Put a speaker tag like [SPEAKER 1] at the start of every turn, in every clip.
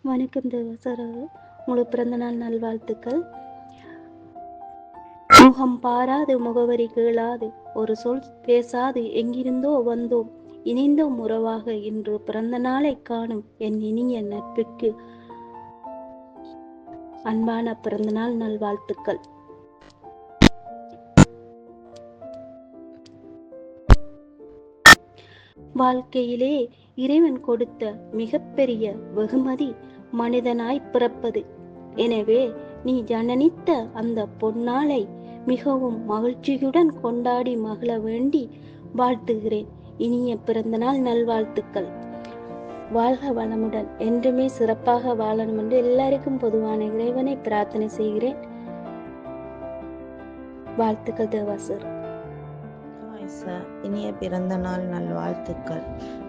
[SPEAKER 1] வணக்கம் தேவா சார், உங்களுக்கு பிறந்தநாள் நல்வாழ்த்துக்கள். முகம் பாராது முகவரி கேளாது ஒரு சொல் பேசாது எங்கிருந்தோ வந்தோம் இணைந்தோம் உறவாக இன்று பிறந்த நாளை காணும் என் இனிய நட்புக்கு அன்பான பிறந்தநாள் நல்வாழ்த்துக்கள். வாழ்க்கையிலே இறைவன் கொடுத்த மிகப்பெரிய வெகுமதி மனிதனாய் பிறப்பது. எனவே நீ ஜனனித்த அந்த பொன்னாளை மிகவும் மகிழ்ச்சியுடன் கொண்டாடி மகிழ வேண்டி வாழ்த்துகிறேன். இனிய பிறந்தநாள் நல்வாழ்த்துக்கள். வாழ்க வளமுடன், என்றுமே சிறப்பாக வாழணும் என்று எல்லாருக்கும் பொதுவான இறைவனை பிரார்த்தனை செய்கிறேன். வாழ்த்துக்கள் தேவா சார்.
[SPEAKER 2] இனிய பிறந்த நாள் நல்வாழ்த்துக்கள்.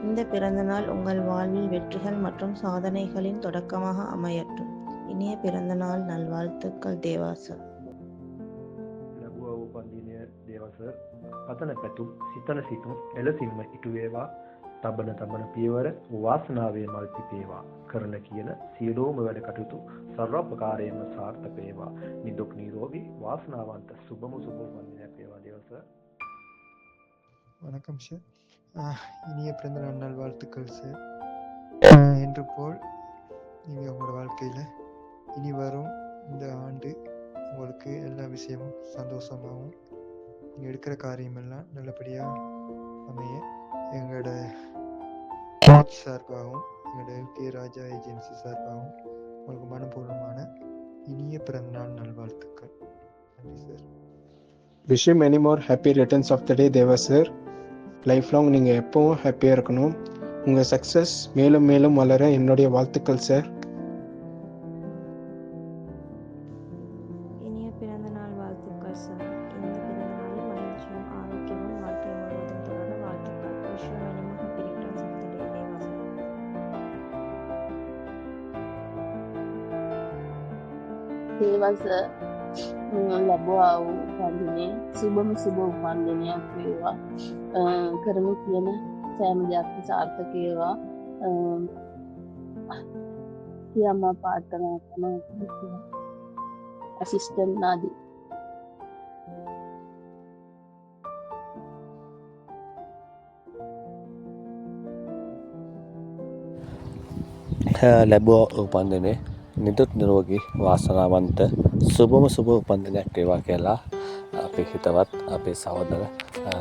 [SPEAKER 2] இந்த பிறந்த நாள் உங்கள் வாழ்வில் வெற்றிகள் மற்றும் சாதனைகளின் தொடக்கமாக அமையட்டும். இனிய பிறந்த நாள் நல்வாழ்த்துக்கள் தேவாசர்.
[SPEAKER 3] ලැබුවා වූ පන්දිනය දේවසර් පතන පැතුම් සිතන සිතුම් එලසින්ම ඉටු වේවා. තබන තබන පියවර වාසනාවේ මල් පිපේවා. කරන කියන සියලුම වැඩ කටයුතු සර්වපකාරයෙන්ම සාර්ථක වේවා. නිදුක් නිරෝගී වාසනාවන්ත සුබම සුබ පන්දිනයක් වේවා දේවසර්.
[SPEAKER 4] வணக்கம் சார். இனிய பிறந்தநாள் நல்வாழ்த்துக்கள் சார். என்று போல் நீங்கள் உங்களோட வாழ்க்கையில் இனி வரும் இந்த ஆண்டு உங்களுக்கு எல்லா விஷயமும் சந்தோஷமாகவும் நீங்கள் எடுக்கிற காரியமெல்லாம் நல்லபடியாக அமைய எங்களோட சார்பாகவும் எங்களோட கே ராஜா ஏஜென்சி சார்பாகவும் உங்களுக்கு மனப்பூர்வமான இனிய பிறந்தநாள் நல்வாழ்த்துக்கள். நன்றி sir.
[SPEAKER 5] Wish you many more happy returns of the day Deva sir. Life long நீங்கள் எப்பவும் ஹாப்பியாக இருக்கணும். உங்கள் சக்ஸஸ் மேலும் மேலும் வளர என்னுடைய வாழ்த்துக்கள் சார்.
[SPEAKER 2] இனிய பிறந்த நாள் வாழ்த்துக்கள் சார். இந்த பிறந்த நாளில் மகிழ்ச்சியும் ஆரோக்கியமும் வாழ்க்கை முழுவதும் தொடர வாழ்த்துக்கள். Wish you many more happy returns of the day Deva sir.
[SPEAKER 6] Deva sir ලැබුවා වූ උපන්දිනය සුබම සුබ උපන්දිනයක් වේවා. කරනු කියන සෑම දෙයක්ම සාර්ථක වේවා කියලා ප්‍රාර්ථනා කරනවා. අසිස්ටන්ට් නාදි.
[SPEAKER 7] ලැබුවා උපන්දිනේ නිදුක් නිරෝගී වාසනාවන්ත සුබම සුබ උපන්දිනයක් වේවා කියලා අපේ හිතවත් අපේ සහෝදර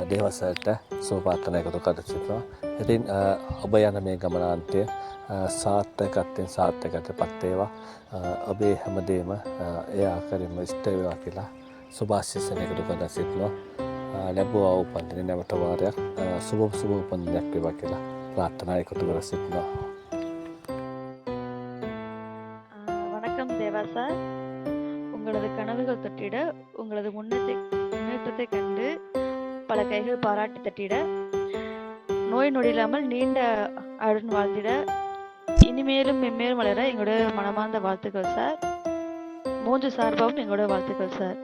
[SPEAKER 7] දේවසර්ට සුබ ප්‍රාර්ථනා එකතු කර සිටිනවා. ඉතින් ඔබ යන මේ ගමනාන්තය සාර්ථකත්වයෙන් සාර්ථකත්වයටපත් වේවා. ඔබේ හැමදේම ඒ ආකාරයෙන්ම ඉෂ්ට වේවා කියලා සුභාශිර්වාද එකතු කර සිටිනවා. ලැබුවා උපන්දිනේ නැවත වාරයක් සුබ සුබ උපන්දිනයක් වේවා කියලා ප්‍රාර්ථනා එකතු කර සිටිනවා.
[SPEAKER 8] தேவா சார், உங்களது கனவுகள் தட்டிட, உங்களது முன்னேற்றத்தை கண்டு பல கைகள் பாராட்டி தட்டிட, நோய் நொடியில்லாமல் நீண்ட ஆயுடன் வாழ்ந்திட, இனிமேலும் மென்மேலும் வளர எங்களோட மனமார்ந்த வாழ்த்துக்கள் சார். 3 சார்பாகவும் எங்களோட வாழ்த்துக்கள் sir.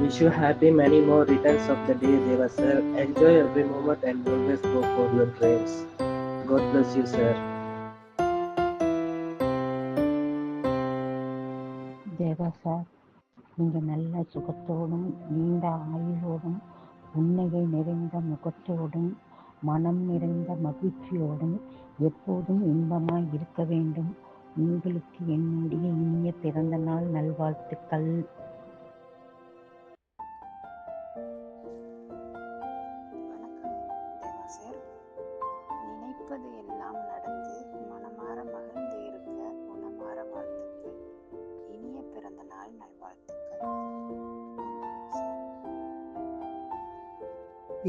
[SPEAKER 9] Wish you happy many more returns of the day, Deva sir. Enjoy every moment and always go for your dreams. God bless you, sir.
[SPEAKER 10] Deva sir, நீங்கள் நல்ல சுகத்தோடும் நீண்ட ஆயுளோடும் புன்னகை நிறைந்த முகத்தோடும் மனம் நிறைந்த மகிழ்ச்சியோடும் எப்போதும் இன்பமாய் இருக்க வேண்டும். உங்களுக்கு என்னுடைய இனிய பிறந்த நாள் நல்வாழ்த்துக்கள்.
[SPEAKER 11] வணக்கம் தேவா சார். நினைப்பது எல்லாம் நடந்து மனமாற மகிழ்ந்து இருக்க குணமாற வாழ்த்துக்கள். இனிய பிறந்த நாள் நல்வாழ்த்துக்கள்.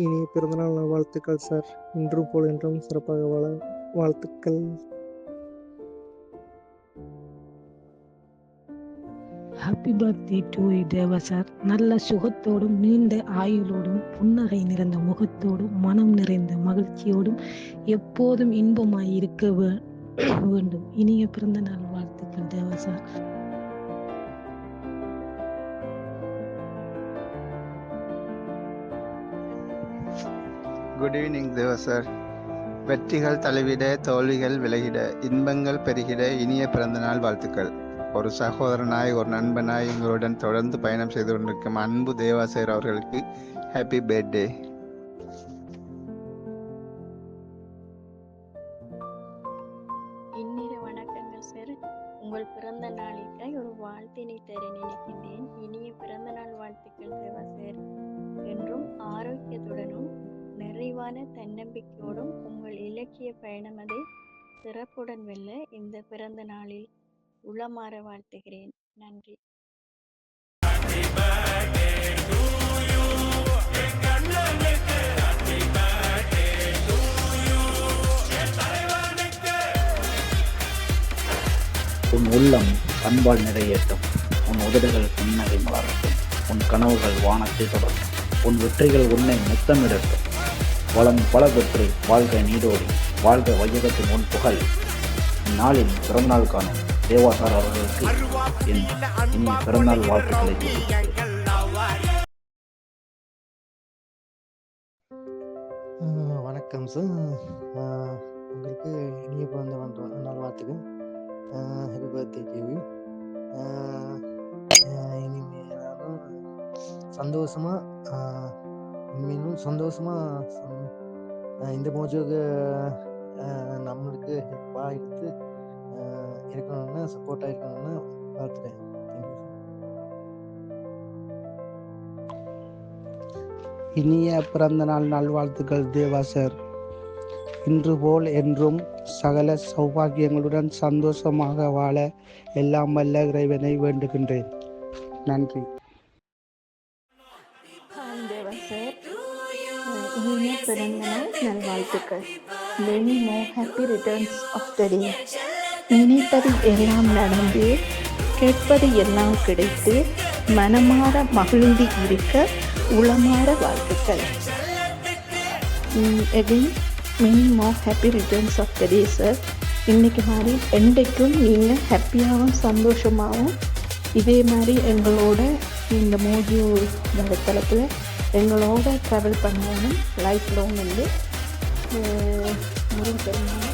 [SPEAKER 12] இனிய பிறந்தநாள் நல்வாழ்த்துக்கள் சார். இன்றும் போல் என்றும் சிறப்பாக வாழ வாழ்த்துக்கள்.
[SPEAKER 13] Happy birthday to Deva sir. நல்ல சுகத்தோடும் நீண்ட ஆயுளோடும் புன்னகை நிறைந்த முகத்தோடும் மனம் நிறைந்த மகிழ்ச்சியோடும் எப்போதும் இன்பமாய் இருக்க வேண்டும். இனிய பிறந்த நாள் வாழ்த்துக்கள் தேவா sir.
[SPEAKER 14] Good evening, Deva sir. வெற்றிகள் தழுவிட, தோல்விகள் விலகிட, இன்பங்கள் பெருகிட இனிய பிறந்தநாள் வாழ்த்துக்கள். ஒரு சகோதரனாய், ஒரு நண்பனாய் எங்களுடன் தொடர்ந்து பயணம் செய்து கொண்டிருக்கும் அன்பு தேவாசேர் அவர்களுக்கு ஹாப்பி பர்த்டே.
[SPEAKER 1] இந்நிற வணக்கங்கள் சார். உங்கள் பிறந்த நாளுக்காய் ஒரு வாழ்த்தினை தர நினைக்கின்றேன். இனிய பிறந்த நாள் வாழ்த்துக்கள் தேவா சார். என்றும் ஆரோக்கியத்துடனும் நிறைவான தன்னம்பிக்கையோடும் உங்கள் இலக்கிய பயணமதை சிறப்புடன் வெல்ல இந்த பிறந்த நாளில் உளமாற வாழ்த்துகிறேன். நன்றி.
[SPEAKER 15] உன் உள்ளம் அன்பால் நிறையட்டும், உன் உதடுகள் புன்னகை மலரட்டும், உன் கனவுகள் வானத்தை தொடரும், உன் வெற்றிகள் உன்னை முத்தமிடட்டும். வளம் பல பெற்று வாழ்க்கை நீடோடி வாழ்க வையகத்தின் உன் புகழ். இந்நாளில் பிறந்தநாள் காணும் தேவாசார் அவர்களுக்கு என் இனிய பிறந்தநாள் வாழ்த்துக்களை தெரிவிக்கிறேன்.
[SPEAKER 12] வணக்கம் சார். உங்களுக்கு இனிய பிறந்த நாள் வாழ்த்துக்கள். Happy birthday KV. இனிமேலும் சந்தோஷமாக இந்த மோஜோக்கு நம்மளுக்கு ஹெல்ப்பாக எடுத்து இருக்கணும்னு, சப்போர்ட்டாக இருக்கணும்னு வாழ்த்துறேன். தேங்க்யூ.
[SPEAKER 16] இனிய பிறந்த நாள் நல்வாழ்த்துக்கள் தேவா சார். இன்று போல் என்றும் சகல சௌபாகியங்களுடன் சந்தோஷமாக வாழ எல்லாம் வல்ல இறைவனை வேண்டுகின்றேன். நன்றி.
[SPEAKER 6] தேவா சார், இனிய பிறந்த நாள் நல்வாழ்த்துக்கள். Many more happy returns of the day. நினைப்பது எல்லாம் நடந்து, கேட்பது எல்லாம் கிடைத்து, மனமாற மகிழ்ந்து இருக்க உளமாற வாழ்த்துக்கள். Again, many more happy returns of the day sir. இன்னைக்கு மாதிரி என்றைக்கும் நீங்கள் ஹாப்பியாகவும் சந்தோஷமாகவும் இதே மாதிரி எங்களோட இந்த மோஜு வலைத்தளத்தில் எங்களோட ட்ராவல் பண்ணணும். லைஃப் லாங் வந்து முருகன் பெருமாள்